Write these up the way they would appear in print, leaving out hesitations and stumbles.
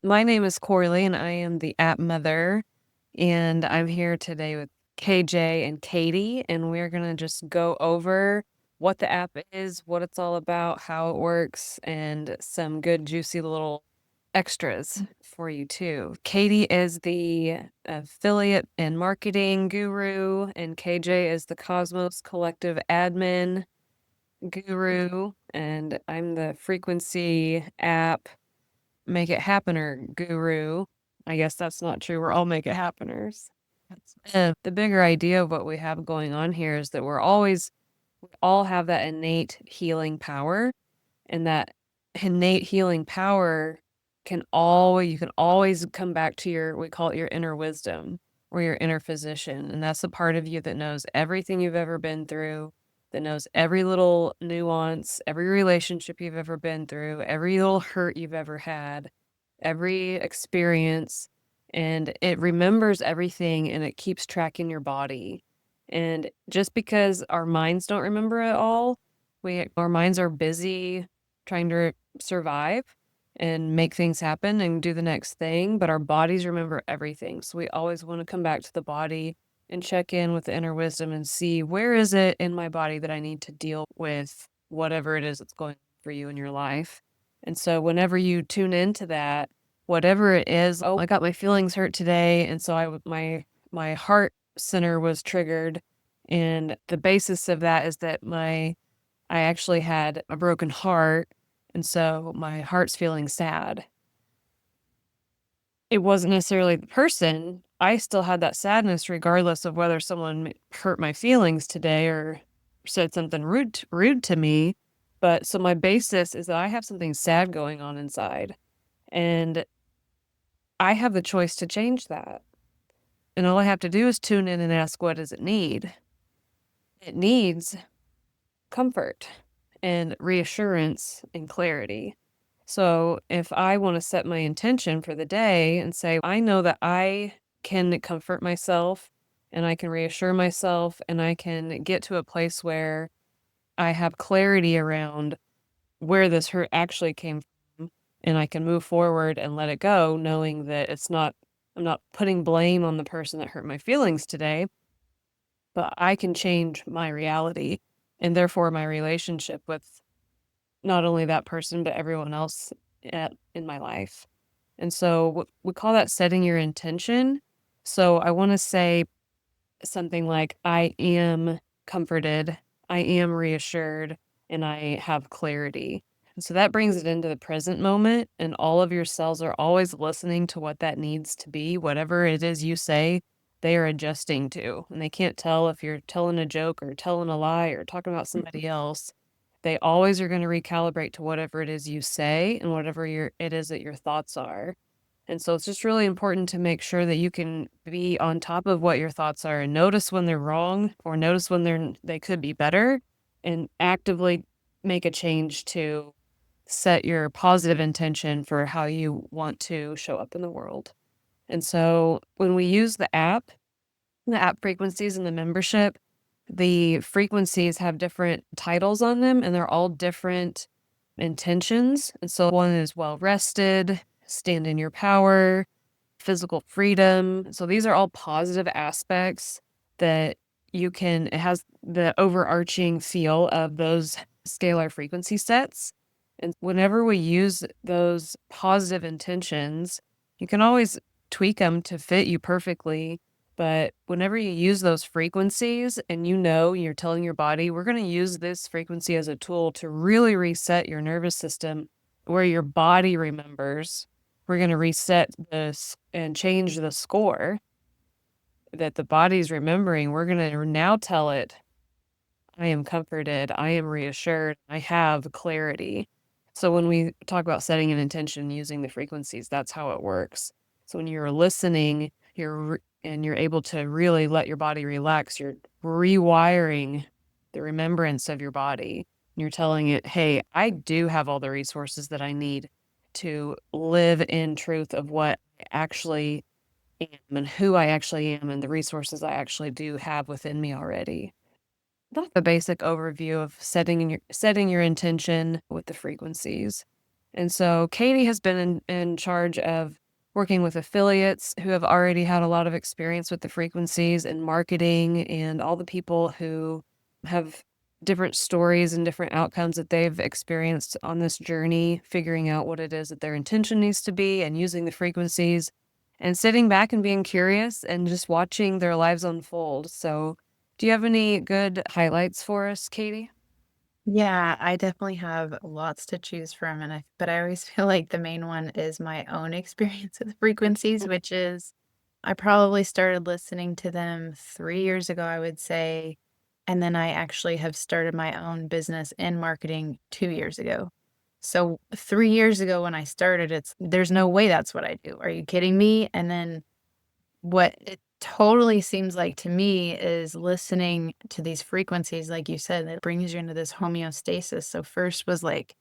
My name is Corleigh, and I am the app mother. And I'm here today with KJ and Katy, and we're going to just go over what the app is, what it's all about, how it works, and some good, juicy little extras for you, too. Katy is the affiliate and marketing guru, and KJ is the Cosmos Collective admin guru, and I'm the frequency app make it happener guru. I guess that's not true. We're all make it happeners. The bigger idea of what we have going on here is that we all have that innate healing power, and that innate healing power you can always come back to we call it your inner wisdom or your inner physician. And that's the part of you that knows everything you've ever been through, that knows every little nuance, every relationship you've ever been through, every little hurt you've ever had, every experience, and it remembers everything and it keeps track in your body. And just because our minds don't remember it all, our minds are busy trying to survive and make things happen and do the next thing, but our bodies remember everything. So we always want to come back to the body and check in with the inner wisdom and see, where is it in my body that I need to deal with whatever it is that's going on for you in your life. And so whenever you tune into that, whatever it is, I got my feelings hurt today, and so my heart center was triggered, and the basis of that is that I actually had a broken heart, and so my heart's feeling sad. It wasn't necessarily the person. I still had that sadness regardless of whether someone hurt my feelings today or said something rude to me. But so my basis is that I have something sad going on inside, and I have the choice to change that. And all I have to do is tune in and ask, what does it need? It needs comfort and reassurance and clarity. So if I want to set my intention for the day and say, I know that I can comfort myself and I can reassure myself and I can get to a place where I have clarity around where this hurt actually came from, and I can move forward and let it go, knowing that I'm not putting blame on the person that hurt my feelings today, but I can change my reality and therefore my relationship with not only that person, but everyone else in my life. And so we call that setting your intention. So I want to say something like, I am comforted, I am reassured, and I have clarity. And so that brings it into the present moment, and all of your cells are always listening to what that needs to be. Whatever it is you say, they are adjusting to, and they can't tell if you're telling a joke or telling a lie or talking about somebody else. They always are going to recalibrate to whatever it is you say and whatever it is that your thoughts are. And so it's just really important to make sure that you can be on top of what your thoughts are and notice when they're wrong or notice when they could be better, and actively make a change to set your positive intention for how you want to show up in the world. And so when we use the app frequencies in the membership, the frequencies have different titles on them, and they're all different intentions. And so one is well rested, stand in your power, physical freedom. So these are all positive aspects that it has the overarching feel of those scalar frequency sets. And whenever we use those positive intentions, you can always tweak them to fit you perfectly. But whenever you use those frequencies and you're telling your body, we're going to use this frequency as a tool to really reset your nervous system where your body remembers. We're going to reset this and change the score that the body's remembering. We're going to now tell it, I am comforted, I am reassured, I have clarity. So when we talk about setting an intention using the frequencies, that's how it works. So when you're listening, you're able to really let your body relax. You're rewiring the remembrance of your body. You're telling it, hey, I do have all the resources that I need to live in truth of what I actually am and who I actually am and the resources I actually do have within me already. That's a basic overview of setting your intention with the frequencies. And so Katy has been in charge of working with affiliates who have already had a lot of experience with the frequencies and marketing, and all the people who have different stories and different outcomes that they've experienced on this journey, figuring out what it is that their intention needs to be and using the frequencies and sitting back and being curious and just watching their lives unfold. So, do you have any good highlights for us, Katy? Yeah, I definitely have lots to choose from, but I always feel like the main one is my own experience with frequencies, which is I probably started listening to them 3 years ago, I would say, and then I actually have started my own business in marketing 2 years ago. So, 3 years ago when I started, there's no way that's what I do. Are you kidding me? And then what it totally seems like to me is listening to these frequencies, like you said, that brings you into this homeostasis. So first was like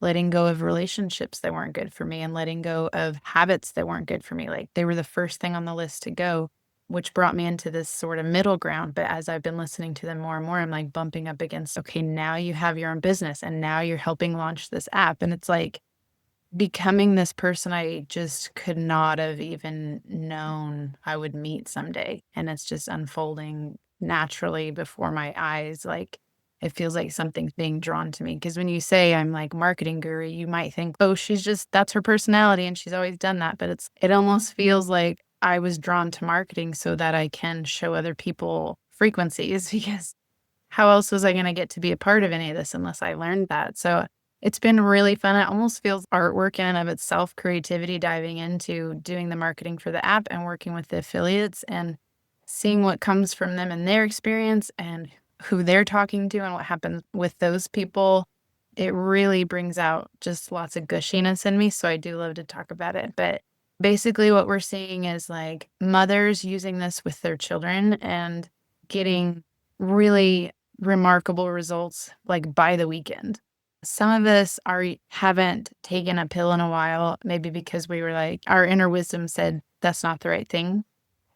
letting go of relationships that weren't good for me and letting go of habits that weren't good for me. Like they were the first thing on the list to go, which brought me into this sort of middle ground. But as I've been listening to them more and more, I'm like bumping up against, okay, now you have your own business and now you're helping launch this app. And it's like, becoming this person I just could not have even known I would meet someday, and it's just unfolding naturally before my eyes, like, it feels like something's being drawn to me. Because when you say I'm, like, marketing guru, you might think, "Oh, she's just that's her personality, and she's always done that," but it almost feels like I was drawn to marketing so that I can show other people frequencies because how else was I gonna get to be a part of any of this unless I learned that? So, it's been really fun. It almost feels artwork in and of itself, creativity, diving into doing the marketing for the app and working with the affiliates and seeing what comes from them and their experience and who they're talking to and what happens with those people. It really brings out just lots of gushiness in me, so I do love to talk about it. But basically what we're seeing is, like, mothers using this with their children and getting really remarkable results, like, by the weekend. Some of us haven't taken a pill in a while, maybe because we were like our inner wisdom said that's not the right thing.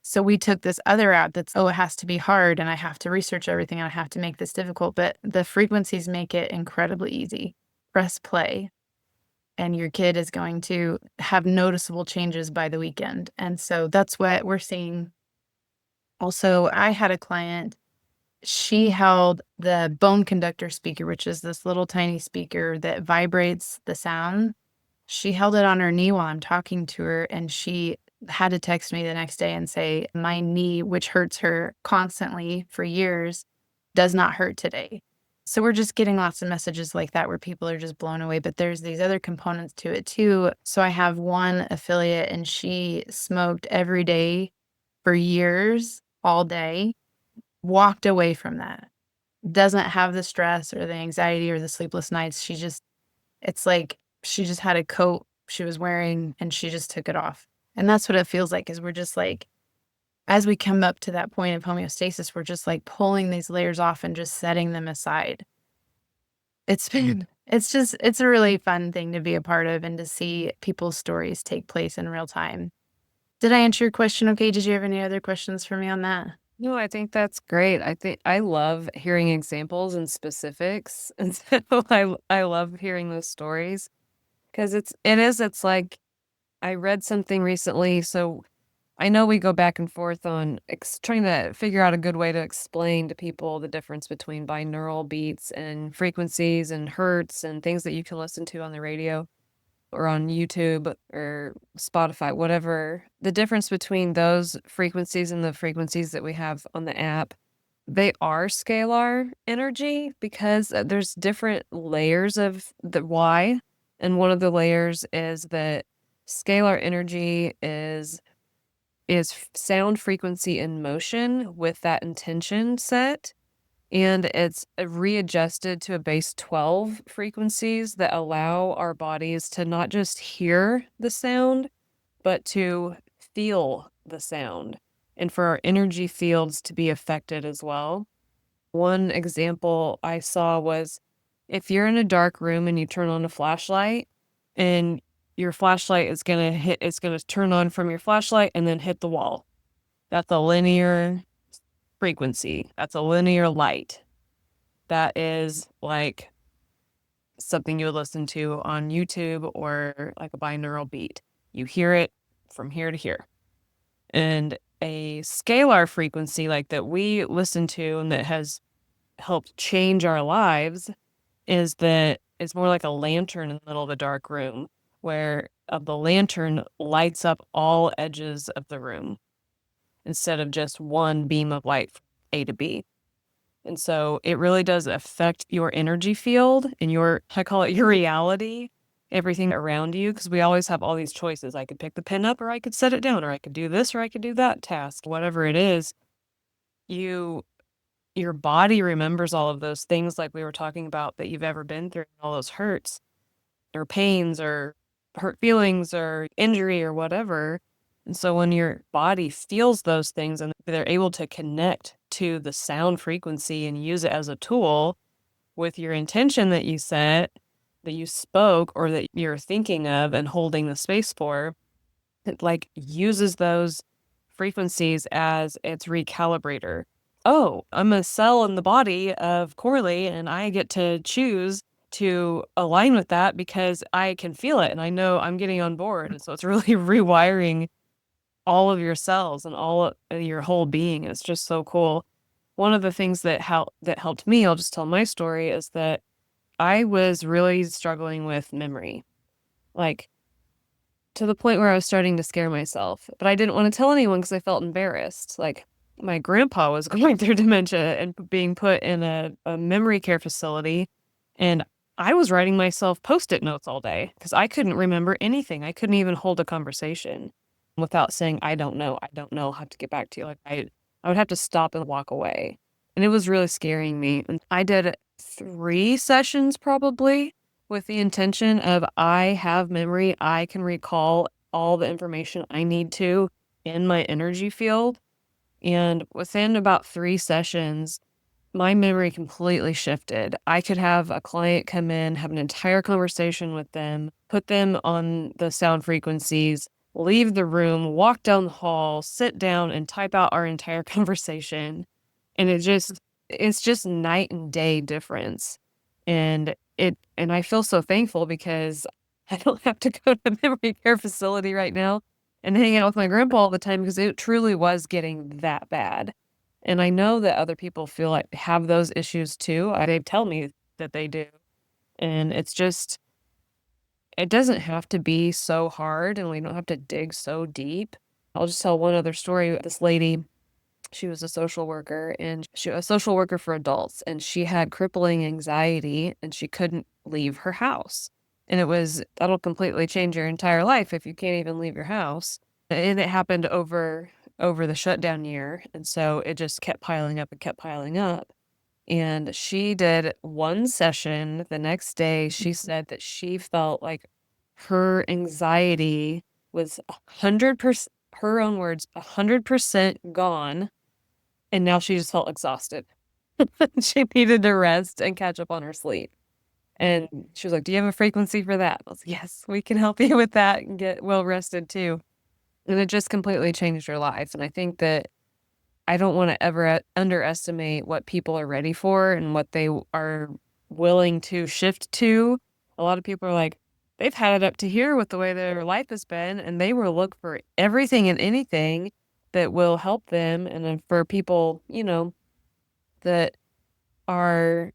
So we took this other route that's, "Oh, it has to be hard, and I have to research everything, and I have to make this difficult," but the frequencies make it incredibly easy. Press play, and your kid is going to have noticeable changes by the weekend, and so that's what we're seeing. Also, I had a client, she held the bone conductor speaker, which is this little tiny speaker that vibrates the sound. She held it on her knee while I'm talking to her, and she had to text me the next day and say, "My knee, which hurts her constantly for years, does not hurt today." So we're just getting lots of messages like that where people are just blown away, but there's these other components to it too. So I have one affiliate, and she smoked every day for years, all day, walked away from that. Doesn't have the stress or the anxiety or the sleepless nights. It's like she just had a coat she was wearing and she just took it off. And that's what it feels like is we're just like, as we come up to that point of homeostasis, we're just like pulling these layers off and just setting them aside. It's a really fun thing to be a part of and to see people's stories take place in real time. Did I answer your question okay? Did you have any other questions for me on that? No, I think that's great. I think I love hearing examples and specifics, and so I love hearing those stories because it's like I read something recently, so I know we go back and forth on trying to figure out a good way to explain to people the difference between binaural beats and frequencies and hertz and things that you can listen to on the radio or on YouTube or Spotify, whatever. The difference between those frequencies and the frequencies that we have on the app, they are scalar energy because there's different layers of the why. And one of the layers is that scalar energy is sound frequency in motion with that intention set, and it's readjusted to a base 12 frequencies that allow our bodies to not just hear the sound, but to feel the sound, and for our energy fields to be affected as well. One example I saw was if you're in a dark room and you turn on a flashlight and your flashlight is it's gonna turn on from your flashlight and then hit the wall. That's a linear frequency. That's a linear light. That is like something you would listen to on YouTube or like a binaural beat. You hear it from here to here. And a scalar frequency like that we listen to and that has helped change our lives is that it's more like a lantern in the middle of a dark room where the lantern lights up all edges of the room instead of just one beam of light from A to B. And so it really does affect your energy field and I call it your reality, everything around you, because we always have all these choices. I could pick the pen up or I could set it down or I could do this or I could do that task. Whatever it is, you your body remembers all of those things like we were talking about that you've ever been through, all those hurts or pains or hurt feelings or injury or whatever. And so when your body feels those things and they're able to connect to the sound frequency and use it as a tool with your intention that you set, that you spoke, or that you're thinking of and holding the space for, it like uses those frequencies as its recalibrator. Oh, I'm a cell in the body of Corleigh and I get to choose to align with that because I can feel it and I know I'm getting on board. And so it's really rewiring all of your cells and all of your whole being. It's just so cool. One of the things that helped me, I'll just tell my story, is that I was really struggling with memory. Like to the point where I was starting to scare myself, but I didn't want to tell anyone because I felt embarrassed. Like my grandpa was going through dementia and being put in a memory care facility. And I was writing myself Post-it notes all day because I couldn't remember anything. I couldn't even hold a conversation without saying, I don't know. I don't know. I'll have to get back to you. Like I would have to stop and walk away. And it was really scaring me. And I did 3 sessions probably with the intention of I have memory. I can recall all the information I need to in my energy field. And within about 3 sessions, my memory completely shifted. I could have a client come in, have an entire conversation with them, put them on the sound frequencies, leave the room, walk down the hall, sit down and type out our entire conversation. And it's just night and day difference. And I feel so thankful because I don't have to go to a memory care facility right now and hang out with my grandpa all the time because it truly was getting that bad. And I know that other people feel like have those issues too. They tell me that they do. And it doesn't have to be so hard and we don't have to dig so deep. I'll just tell one other story. This lady, she was a social worker and she was a social worker for adults and she had crippling anxiety and she couldn't leave her house. And that'll completely change your entire life if you can't even leave your house. And it happened over the shutdown year. And so it just kept piling up and kept piling up. And she did one session. The next day, she said that she felt like her anxiety was 100%, her own words, 100% gone. And now she just felt exhausted. She needed to rest and catch up on her sleep. And she was like, do you have a frequency for that? I was like, yes, we can help you with that and get well rested too. And it just completely changed her life. And I think that I don't want to ever underestimate what people are ready for and what they are willing to shift to. A lot of people are like, they've had it up to here with the way their life has been, and they will look for everything and anything that will help them. And then for people, that are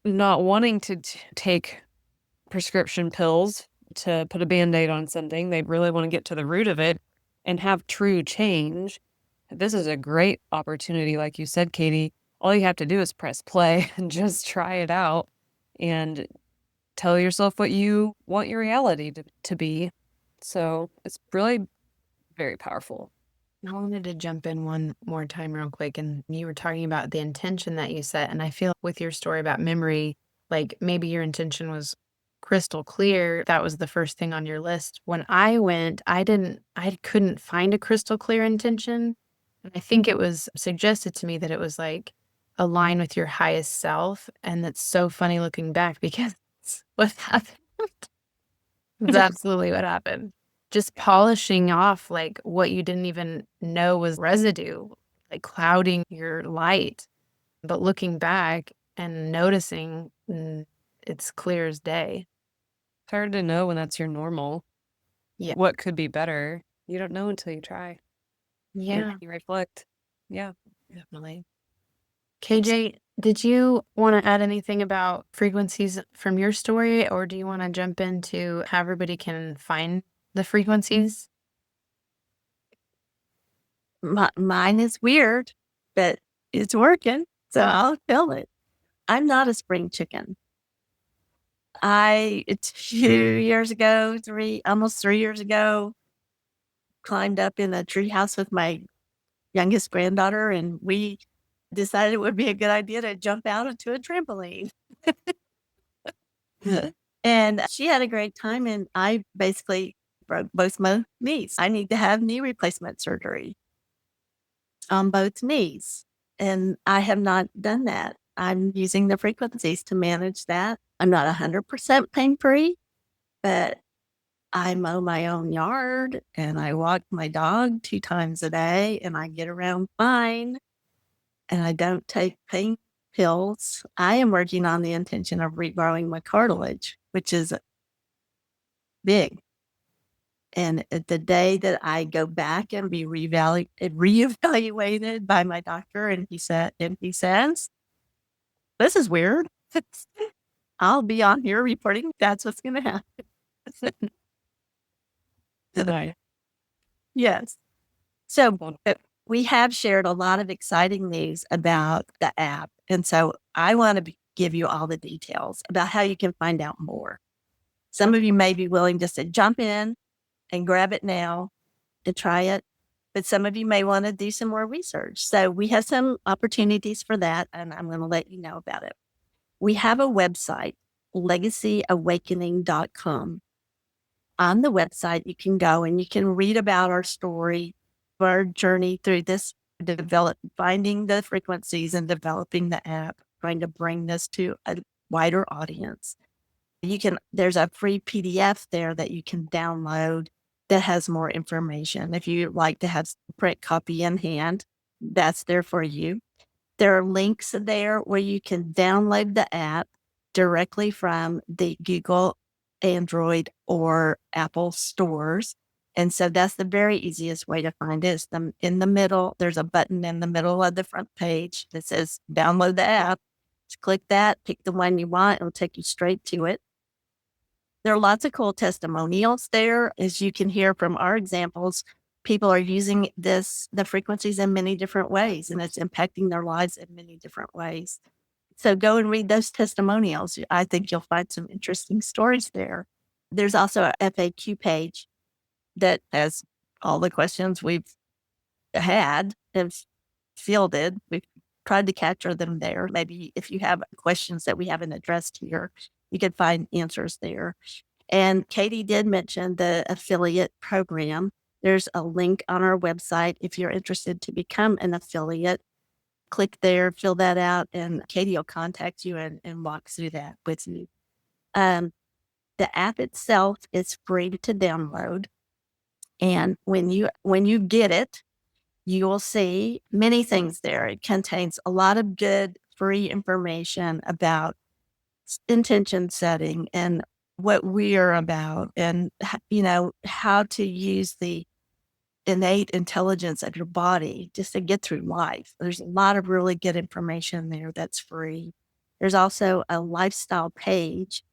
not wanting to take prescription pills to put a Band-Aid on something, they really want to get to the root of it and have true change. This is a great opportunity, like you said, Katy. All you have to do is press play and just try it out and tell yourself what you want your reality to be. So it's really very powerful. I wanted to jump in one more time real quick, and you were talking about the intention that you set, and I feel with your story about memory, like maybe your intention was crystal clear. That was the first thing on your list. When I went, I couldn't find a crystal clear intention. And I think it was suggested to me that it was like align with your highest self. And that's so funny looking back because what happened? It's absolutely what happened. Just polishing off like what you didn't even know was residue, like clouding your light. But looking back and noticing, it's clear as day. It's hard to know when that's your normal. Yeah. What could be better? You don't know until you try. And Yeah, you reflect. Yeah. definitely. KJ, did you want to add anything about frequencies from your story, or do you want to jump into how everybody can find the frequencies? Mine is weird, but it's working, so I'll fill it. I'm not a spring chicken. I 2 years ago, almost 3 years ago, climbed up in a treehouse with my youngest granddaughter, and we decided it would be a good idea to jump out onto a trampoline. And she had a great time, and I basically broke both my knees. I need to have knee replacement surgery on both knees, and I have not done that. I'm using the frequencies to manage that. I'm not 100% pain free, but I mow my own yard and I walk my dog 2 times a day and I get around fine and I don't take pain pills. I am working on the intention of regrowing my cartilage, which is big. And the day that I go back and be reevaluated by my doctor, and he says, "This is weird," I'll be on here reporting that's what's going to happen. Right. Yes. So we have shared a lot of exciting news about the app. And so I want to give you all the details about how you can find out more. Some of you may be willing just to jump in and grab it now and try it. But some of you may want to do some more research. So we have some opportunities for that, and I'm going to let you know about it. We have a website, legacyawakening.com. On the website, you can go and you can read about our story, our journey through this, finding the frequencies and developing the app, trying to bring this to a wider audience. There's a free PDF there that you can download that has more information. If you like to have a print copy in hand, that's there for you. There are links there where you can download the app directly from the Google, Android, or Apple stores. And so that's the very easiest way to find it. In the middle, there's a button in the middle of the front page that says download the app. Just click that, pick the one you want, it'll take you straight to it. There are lots of cool testimonials there. As you can hear from our examples, people are using the frequencies in many different ways, and it's impacting their lives in many different ways. So go and read those testimonials. I think you'll find some interesting stories there. There's also a FAQ page that has all the questions we've had and fielded. We've tried to capture them there. Maybe if you have questions that we haven't addressed here, you can find answers there. And Katy did mention the affiliate program. There's a link on our website if you're interested to become an affiliate. Click there, fill that out, and Katy will contact you and walk through that with you. The app itself is free to download. And when you get it, you will see many things there. It contains a lot of good free information about intention setting and what we are about and, how to use the innate intelligence of your body just to get through life. There's a lot of really good information there that's free. There's also a lifestyle page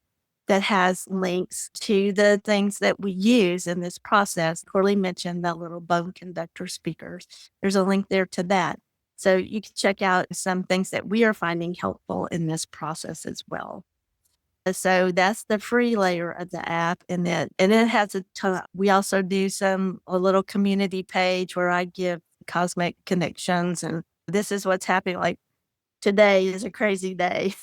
that has links to the things that we use in this process. Corleigh mentioned the little bone conductor speakers. There's a link there to that. So you can check out some things that we are finding helpful in this process as well. So that's the free layer of the app. And it has a ton. We also do a little community page where I give cosmic connections. And this is what's happening. Like today is a crazy day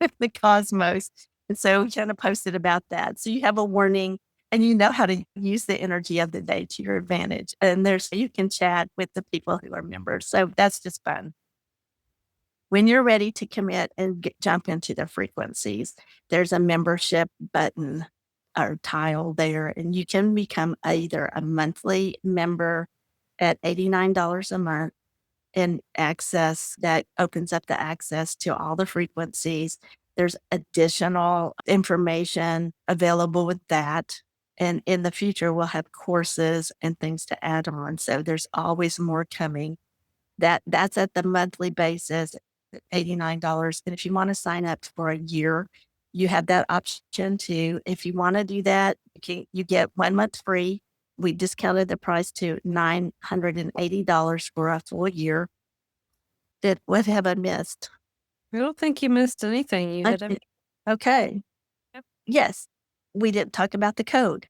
in the cosmos. And so we kind of posted about that. So you have a warning and you know how to use the energy of the day to your advantage. And you can chat with the people who are members. So that's just fun. When you're ready to commit and jump into the frequencies, there's a membership button or tile there, and you can become either a monthly member at $89 a month and that opens up the access to all the frequencies. There's additional information available with that. And in the future, we'll have courses and things to add on. So there's always more coming. That's at the monthly basis, $89. And if you want to sign up for a year, you have that option too. If you want to do that, you get 1 month free. We discounted the price to $980 for a full year. What have I missed? I don't think you missed anything. You hit everything. Okay. Yep. Yes. We didn't talk about the code.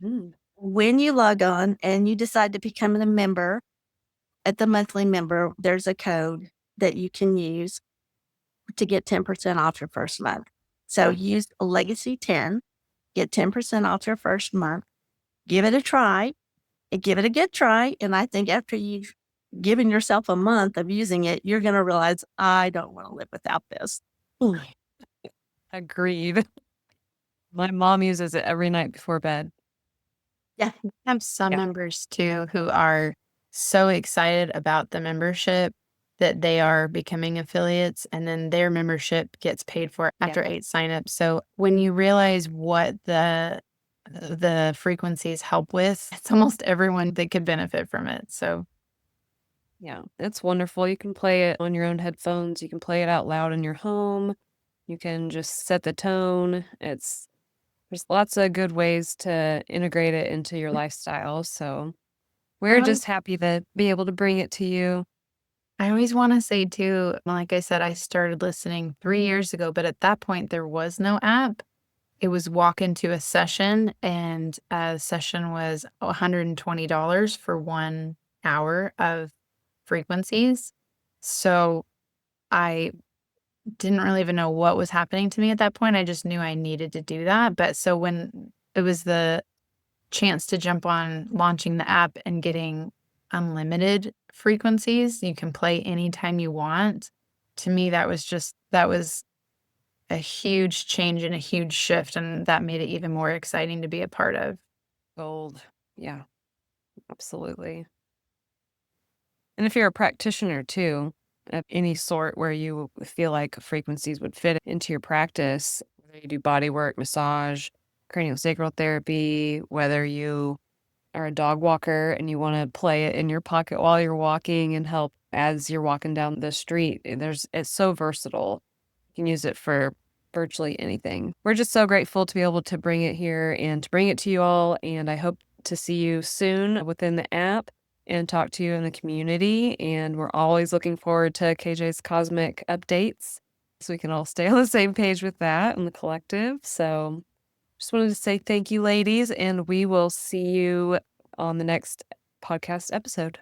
Mm. When you log on and you decide to become a member, at the monthly member, there's a code that you can use to get 10% off your first month. So use Legacy 10, get 10% off your first month. Give it a try and give it a good try. And I think after you've given yourself a month of using it, you're going to realize, I don't want to live without this. Agreed. My mom uses it every night before bed. I have some Yeah. members too who are so excited about the membership that they are becoming affiliates, and then their membership gets paid for after 8 signups. So when you realize what the frequencies help with, it's almost everyone that could benefit from it. So Yeah, it's wonderful. You can play it on your own headphones. You can play it out loud in your home. You can just set the tone. There's lots of good ways to integrate it into your lifestyle. So we're just happy to be able to bring it to you. I always want to say too, like I said, I started listening 3 years ago, but at that point there was no app. It was walk into a session, and a session was $120 for 1 hour of frequencies. So I didn't really even know what was happening to me at that point. I just knew I needed to do that. But so when it was the chance to jump on launching the app and getting unlimited frequencies, you can play anytime you want. To me, that was a huge change and a huge shift, and that made it even more exciting to be a part of. Gold. Yeah, absolutely. And if you're a practitioner too, of any sort where you feel like frequencies would fit into your practice, whether you do body work, massage, craniosacral therapy, whether you are a dog walker and you want to play it in your pocket while you're walking and help as you're walking down the street, it's so versatile. You can use it for virtually anything. We're just so grateful to be able to bring it here and to bring it to you all. And I hope to see you soon within the app and talk to you in the community. And we're always looking forward to KJ's cosmic updates so we can all stay on the same page with that in the collective. So just wanted to say thank you, ladies, and we will see you on the next podcast episode.